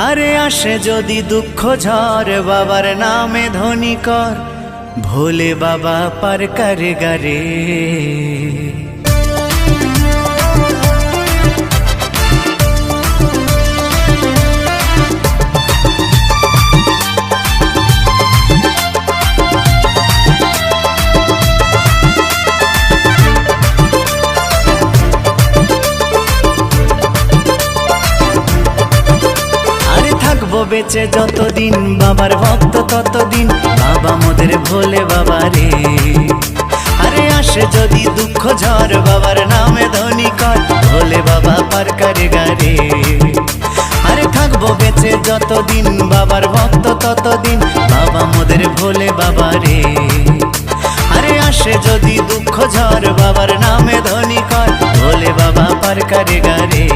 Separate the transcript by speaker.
Speaker 1: আরে আসে যদি দুঃখ ঝড় বাবার নামে ধ্বনি কর, ভোলে বাবা পার করে গারে। বেঁচে যতদিন বাবার ভক্ত ততদিন, বাবা মোদের ভোলে বাবা রে। আরে আসে যদি দুঃখ ঝড় বাবার নামে ধ্বনি কর, ভোলে বাবা পার করে গারে। আরে থাকবো বেঁচে যতদিন বাবার ভক্ত ততদিন, বাবা মোদের ভোলে বাবা রে। আরে আসে যদি দুঃখ ঝড় বাবার নামে ধ্বনি কর, ভোলে বাবা পার করে গারে।